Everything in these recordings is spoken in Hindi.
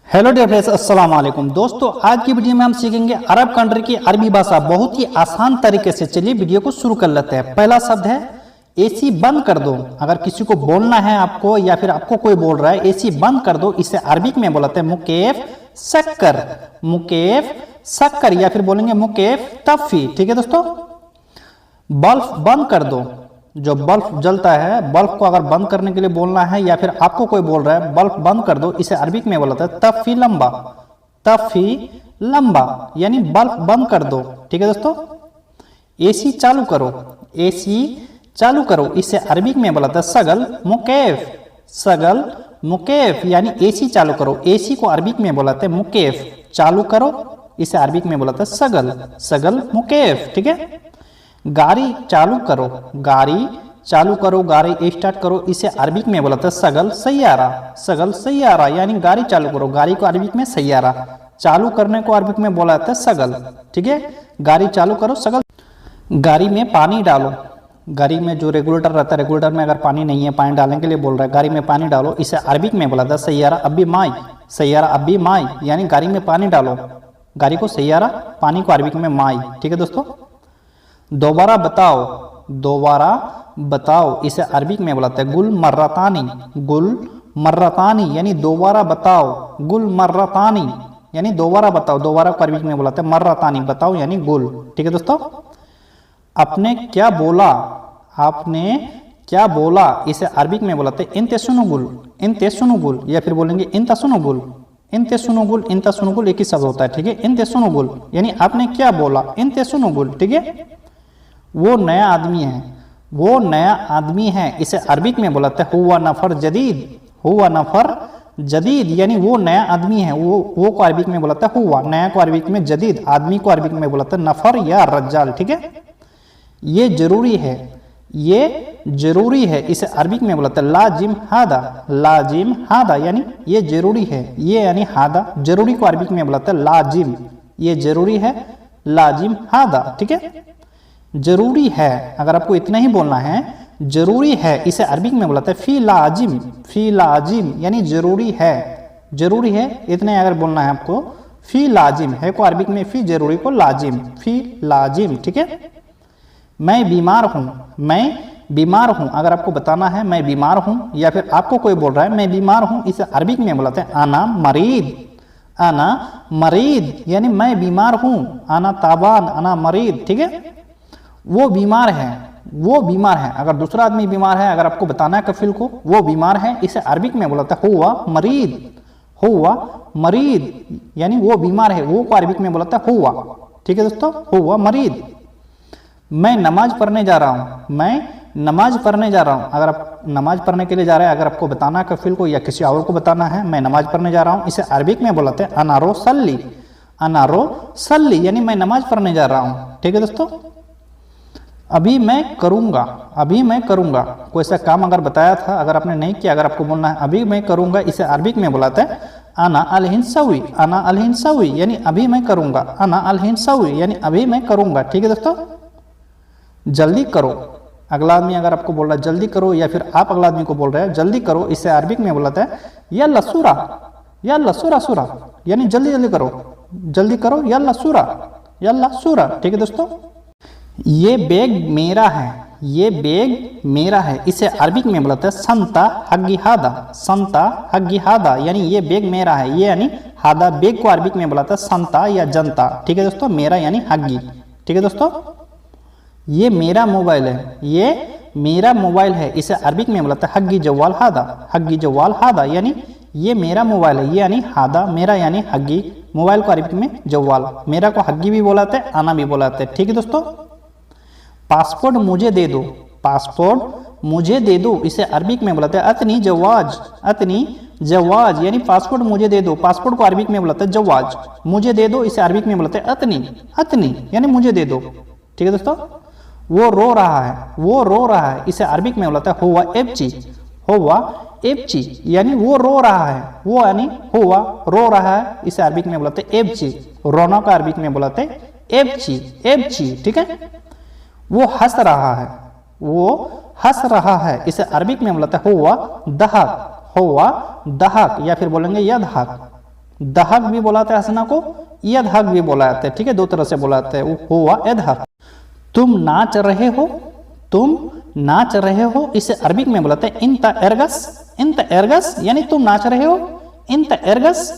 हेलो डियर फ्रेंड्स, अस्सलाम वालेकुम। दोस्तों, आज की वीडियो में हम सीखेंगे अरब कंट्री की अरबी भाषा बहुत ही आसान तरीके से। चलिए वीडियो को शुरू कर लेते हैं। पहला शब्द है एसी बंद कर दो। अगर किसी को बोलना है आपको या फिर आपको कोई बोल रहा है एसी बंद कर दो, इसे अरबिक में बोलते हैं मुकेफ शक्कर, मुकेफ शक्कर, या फिर बोलेंगे मुकेफ तफी। ठीक है दोस्तों। बल्ब बंद कर दो, जो बल्ब जलता है, बल्ब को अगर बंद करने के लिए बोलना है या फिर आपको कोई बोल रहा है बल्ब बंद कर दो, इसे अरबिक में बोलते हैं तफी लंबा, तफी लंबा, यानी बल्ब बंद कर दो। ठीक है दोस्तों। एसी चालू करो, एसी चालू करो, इसे अरबिक में बोलते हैं सगल मुकेफ, सगल मुकेफ, यानी एसी चालू करो। एसी को अरबिक में बोलते हैं मुकेफ चालू करो, इसे अरबिक में बोलते हैं सगल, सगल मुकेफ। ठीक है। गाड़ी चालू करो, गाड़ी चालू करो, गाड़ी स्टार्ट करो, इसे अरबिक में बोलते हैं सगल सैयारा, सगल सैयारा, यानी गाड़ी चालू करो। गाड़ी को अरबिक में सैयारा, चालू करने को अरबिक में बोला जाता है सगल। ठीक है। गाड़ी चालू करो सगल। गाड़ी में पानी डालो, गाड़ी में जो रेगुलेटर रहता है, रेगुलेटर में अगर पानी नहीं है, पानी डालने के लिए बोल रहा है, गाड़ी में पानी डालो, इसे अरबिक में बोला जाता है सैयारा अब्बी माई, सैयारा अब्बी माई, यानी गाड़ी में पानी डालो। गाड़ी को सैयारा, पानी को अरबिक में माई। ठीक है दोस्तों। दोबारा बताओ, दोबारा बताओ, इसे अरबिक में बुलाते हैं गुल मर्रतानी, गुल मर्रतानी, यानी दोबारा बताओ, गुल मर्रतानी, यानी दोबारा बताओ। दोबारा को अरबिक में बुलाते हैं मर्रतानी, बताओ यानी गुल। ठीक है दोस्तों। आपने क्या बोला, आपने क्या बोला, इसे अरबिक में बुलाते हैं इंते सुनुगुल, इंते सुनुगुल, या फिर बोलेंगे इंता सुनुगुल, इंते सुनुगुल, इंता सुनुगुल एक ही शब्द होता है। ठीक है। इंते सुनुगुल, यानी आपने क्या बोला, इंते सुनुगुल। ठीक है। वो नया आदमी है, वो नया आदमी है, इसे अरबिक में बुलाते हैं हुआ नफर जदीद, हुआ नफर जदीद, यानी वो नया आदमी है। वो को अरबिक में बुलाता है हुआ, नया को अरबिक में जदीद, आदमी को अरबिक में बुलाते हैं नफर या रज्जाल। ठीक है। ये जरूरी है, ये जरूरी है, इसे अरबिक में बुलाते हैं लाजिम हादा, लाजिम हादा, यानी ये जरूरी है, ये यानी हादा, जरूरी को अरबिक में बुलाते हैं लाजिम, ये जरूरी है, लाजिम हादा। ठीक है। जरूरी है, अगर आपको इतना ही बोलना है जरूरी है, इसे अरबिक में बुलाते हैं फी लाजिम, फी लाजिम, यानी जरूरी है, जरूरी है, इतने अगर बोलना है आपको। फी लाजिम है को अरबिक में फी, जरूरी को लाजिम, फी लाजिम। ठीक है। मैं बीमार हूं, मैं बीमार हूं, अगर आपको बताना है मैं बीमार हूं या फिर आपको कोई बोल रहा है मैं बीमार हूं, इसे अरबिक में बुलाते हैं आना मरीद, आना मरीद, यानी मैं बीमार हूं, आना ताबान, आना मरीद। ठीक है। वो बीमार है, वो बीमार है, अगर दूसरा आदमी बीमार है, अगर आपको बताना है कफिल को वो बीमार है, इसे अरबिक में बोलता है हुआ मरीद, हुआ मरीद, यानी वो बीमार है, वो को अरबिक में बोलता है हुआ। ठीक है दोस्तों। हुआ मरीद। मैं नमाज पढ़ने जा रहा हूं, मैं नमाज पढ़ने जा रहा हूं, अगर आप नमाज पढ़ने के लिए जा रहे हैं, अगर आपको बताना है कफिल को या किसी और को बताना है मैं नमाज पढ़ने जा रहा हूं, इसे अरबिक में बोलते हैं अनारो सल्ली, अनारो सल्ली, यानी मैं नमाज पढ़ने जा रहा हूं। ठीक है दोस्तों। अभी मैं करूंगा, अभी मैं करूंगा, कोई सा काम अगर बताया था, अगर आपने नहीं किया, अगर आपको बोलना है अभी मैं करूंगा, इसे अरबिक में बुलाते हैं आना अलहिंसवी, आना अलहिंसवी, यानी अभी मैं करूंगा, आना अलहिंसवी, यानी अभी मैं करूंगा। ठीक है दोस्तों। जल्दी करो, अगला आदमी अगर आपको बोल रहा है जल्दी करो या फिर आप अगला आदमी को बोल रहे हैं जल्दी करो, इसे अरबिक में बुलाते हैं यल्ला सूरा, यल्ला सूरा सूरा, यानी जल्दी जल्दी करो, जल्दी करो, यल्ला सूरा, यल्ला सूरा। ठीक है दोस्तों। ये बैग मेरा है, ये बैग मेरा है, इसे अरबिक में बोलते हैं संता हग्गी हादा, संता हग्गी हादा, यानी ये बैग मेरा है, ये यानी हादा, बैग को अरबिक में बोलता है संता या जनता। ठीक है दोस्तों। मेरा यानी हग्गी। ठीक है दोस्तों। ये मेरा मोबाइल है, ये मेरा मोबाइल है, इसे अरबिक में बोलता है हग्गी जवाल हादा, हग्गी जवाल हादा, यानी ये मेरा मोबाइल है, ये यानी हादा, मेरा यानी हग्गी, मोबाइल को अरबिक में जवाल, मेरा को हग्गी भी बोलाते हैं, आना भी बोलाते हैं। ठीक है दोस्तों। पासपोर्ट मुझे दे दो, पासपोर्ट मुझे दे दो, इसे अरबिक में बुलाते हैं अतनी जवाज, अतनी जवाज, यानी पासपोर्ट मुझे दे दो, पासपोर्ट को अरबिक में बुलाते हैं जवाज, मुझे दे दो, इसे अरबिक में बुलाते हैं अतनी, अतनी, यानी मुझे दे दो। ठीक है दोस्तों। वो रो रहा है, वो रो रहा है, इसे अरबिक में बुलाते हैं हुआ एबची, हुआ एबची, यानी वो रो रहा है, वो यानी हुआ रो रहा है, इसे अरबिक में बुलाते हैं एबची, रोना का अरबिक में बुलाते हैं एबची, एबची। ठीक है। वो हंस रहा है, वो हंस रहा है, इसे अरबिक में बोलता है हुआ दहक, हुआ दहक, या फिर बोलेंगे यदहक, दहक भी बोलाते हैं हंसना को, यदहक भी बोलाते हैं, ठीक है, दो तरह से बोलाते हैं, वो हुआ यदहक। तुम नाच रहे हो, तुम नाच रहे हो, इसे अरबिक में बोलाते हैं इंत एरगस, इंत एरगस यानी तुम नाच रहे हो, इंत एरगस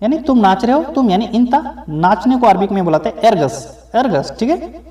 यानी तुम नाच रहे हो, तुम यानी इंता, नाचने को अरबिक में बुलाते हैं एरगस, एरगस, ठीक है।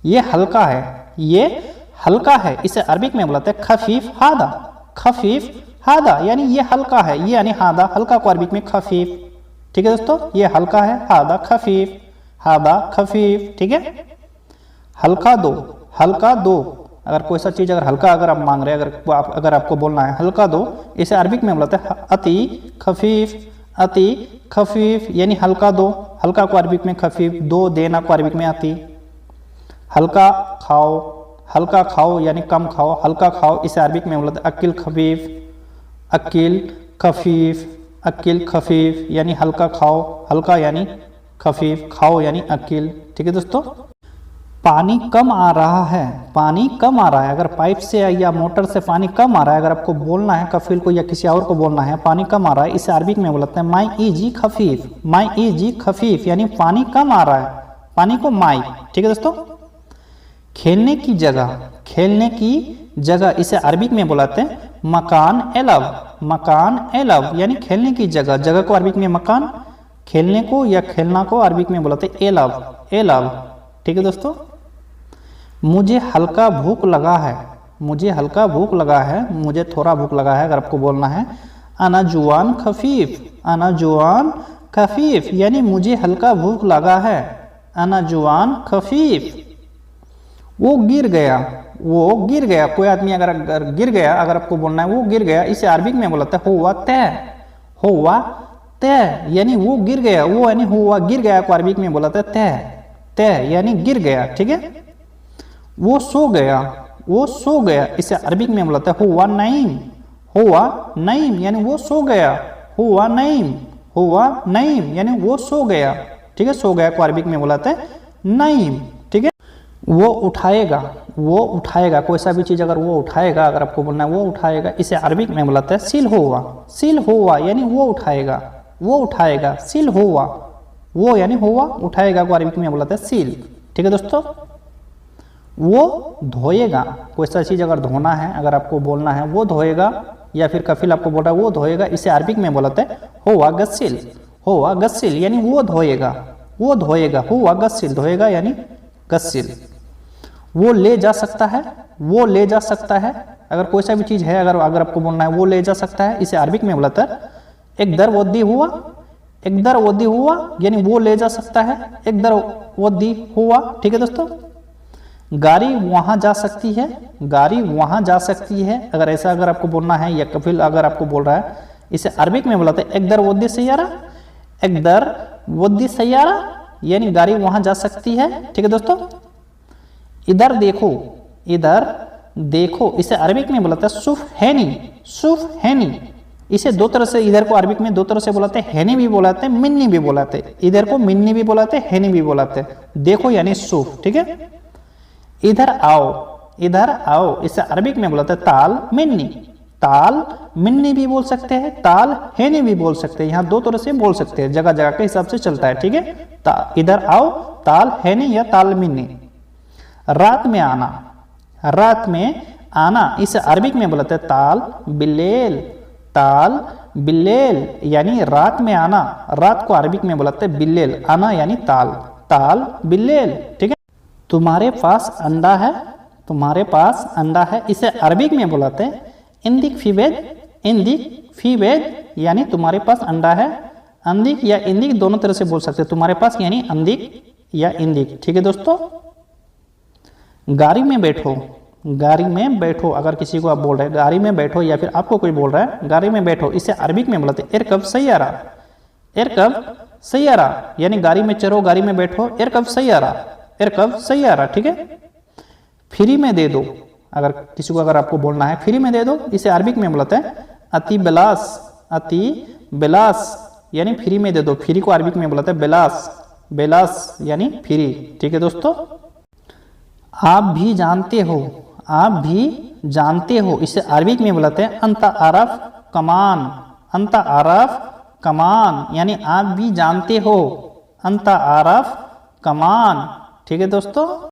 ये हल्का है, ये हल्का है, इसे अरबिक में बुलाते हैं खफीफ हादा, खफीफ हादा यानी ये हल्का है, ये यानी हादा, हल्का को अरबिक में खफीफ, ठीक है दोस्तों, ये हल्का है, हादा खफीफ, हादा खफीफ, ठीक है। हल्का दो, हल्का दो, अगर कोई सा चीज अगर हल्का अगर आप मांग रहे हैं, अगर आपको बोलना है हल्का दो, इसे अरबिक में बुलाते हैं अति खफीफ, अति खफीफ यानी हल्का दो, हल्का को अरबिक में खफीफ, दो देना को अरबिक में अति। हल्का खाओ, हल्का खाओ यानी कम खाओ, हल्का खाओ, इसे अरबिक में बोलते हैं अकिल खफीफ, अकिल खफीफ, अकिल खफीफ यानी हल्का खाओ, हल्का यानी खफीफ, खाओ यानी अकिल, ठीक है दोस्तों। पानी कम आ रहा है, पानी कम आ रहा है, अगर पाइप से या मोटर से पानी कम आ रहा है, अगर आपको बोलना है कफील को या किसी और को बोलना है पानी कम आ रहा है, इसे अरबिक में बोलते हैं माई इजी खफीफ, माई इजी खफीफ यानी पानी कम आ रहा है, पानी को माई, ठीक है दोस्तों। खेलने की जगह, खेलने की जगह, इसे अरबिक में बुलाते हैं मकान एलव, मकान एलव यानी खेलने की जगह, जगह को अरबिक में मकान, खेलने को या खेलना को अरबिक में बुलाते हैं एलव, एलव, ठीक है दोस्तों। मुझे हल्का भूख लगा है, मुझे हल्का भूख लगा है, मुझे थोड़ा भूख लगा है, अगर आपको बोलना है अना जुआन खफीफ, अना जुआन खफीफ यानी मुझे हल्का भूख लगा है, अना जुआन खफीफ। वो गिर गया, वो गिर गया, कोई आदमी अगर गिर गया, अगर आपको बोलना है वो गिर गया, इसे अरबिक में बोलता है हुआ तय, हुआ तय यानी वो गिर गया, वो यानी हुआ गिर गया को अरबिक में बोलता है तय, तय यानी गिर गया, ठीक है। वो सो गया, वो सो गया, इसे अरबिक में बोलता है हुआ नईम, हुआ नईम यानी वो सो गया, हुआ नईम, हुआ नईम यानी वो सो गया, ठीक है, सो गया को अरबिक में बोलते हैं नईम, ठीक है। वो उठाएगा, वो उठाएगा, कोई सा भी चीज अगर वो उठाएगा, अगर आपको बोलना है वो उठाएगा, इसे अरबिक में बोलते हैं सिल हुआ, सिल हुआ यानी वो उठाएगा, वो उठाएगा, सिल हुआ, वो यानी हुआ, उठाएगा को अरबिक में बोलते हैं सील, ठीक है दोस्तों। वो धोएगा, कोई सा चीज अगर धोना है, अगर आपको बोलना है वो धोएगा, या फिर कफिल आपको बोल रहा है वो धोएगा, इसे अरबिक में बोलते हैं हुआ गस्सिल, हुआ गस्सिल यानी वो धोएगा, वो धोएगा, हुआ गस्सिल धोएगा यानी गस्सिल। वो ले जा सकता है, वो ले जा सकता है, अगर कोई सा भी चीज है, अगर आपको बोलना है वो ले जा सकता है, इसे अरबिक में बोलता है एक दर वद्दी हुआ, एक दर वद्दी हुआ यानी वो ले जा सकता है, एक दर वद्दी हुआ, ठीक है दोस्तों। गाड़ी वहां जा सकती है, गाड़ी वहां जा सकती है, अगर ऐसा अगर आपको बोलना है, या कफिल अगर आपको बोल रहा है, इसे अरबिक में बुलाते हैं एक दर वद्दी सैयारा, एक दर वद्दी सैयारा यानी गाड़ी वहां जा सकती है, ठीक है दोस्तों। इधर देखो, इधर देखो, इसे अरबिक में बुलाते हैं सुफ हैनी, सुफ हैनी, इसे दो तरह से, इधर को अरबिक में दो तरह से बुलाते हैं, हैनी भी बुलाते हैं, मिन्नी भी बुलाते हैं, इधर को मिन्नी भी बुलाते हैं, हैनी भी बुलाते हैं, देखो यानी सुफ, ठीक है। इधर आओ, इधर आओ, इसे अरबिक में बुलाते हैं ताल मिन्नी, ताल मिन्नी भी बोल सकते हैं, ताल हैनी भी बोल सकते हैं, यहाँ दो तरह से बोल सकते हैं, जगह जगह के हिसाब से चलता है, ठीक है। इधर आओ, ताल हैनी या ताल मिन्नी। रात में आना, रात में आना, इसे अरबिक में बुलाते हैं ताल बिल्लेल, ताल बिल्लेल यानी रात में आना, रात को अरबिक में बुलाते हैं बिल्लेल, आना यानी ताल, ताल बिल्लेल, ठीक है। तुम्हारे पास अंडा है, तुम्हारे पास अंडा है, इसे अरबिक में बुलाते हैं इंदिक फीवेद, इंदिक फीवेद यानी तुम्हारे पास अंडा है, अंदिक या इंदिक दोनों तरह से बोल सकते हैं, तुम्हारे पास यानी अंदिक या इंदिक, ठीक है दोस्तों। गाड़ी में बैठो, गाड़ी में बैठो, अगर किसी को आप बोल रहे हैं गाड़ी में बैठो, या फिर आपको कोई बोल रहा है गाड़ी में बैठो, इसे अरबिक में बुलाते हैं इरकब सैयारा, इरकब सैयारा यानी गाड़ी में चढ़ो, गाड़ी में बैठो, इरकब सैयारा, इरकब सैयारा, ठीक है। फ्री में दे दो, अगर किसी को अगर आपको बोलना है फ्री में दे दो, इसे अरबिक में बुलाते हैं अति बिलास, अति बिलास यानी फ्री में दे दो, फ्री को अरबिक में बुलाते हैं बिलास, बिलास यानी फ्री, ठीक है दोस्तों। आप भी जानते हो, आप भी जानते हो, इसे अरबिक में बुलाते हैं अंता आरफ कमान, अंता आरफ कमान, यानी आप भी जानते हो, अंता आरफ कमान। ठीक है दोस्तों।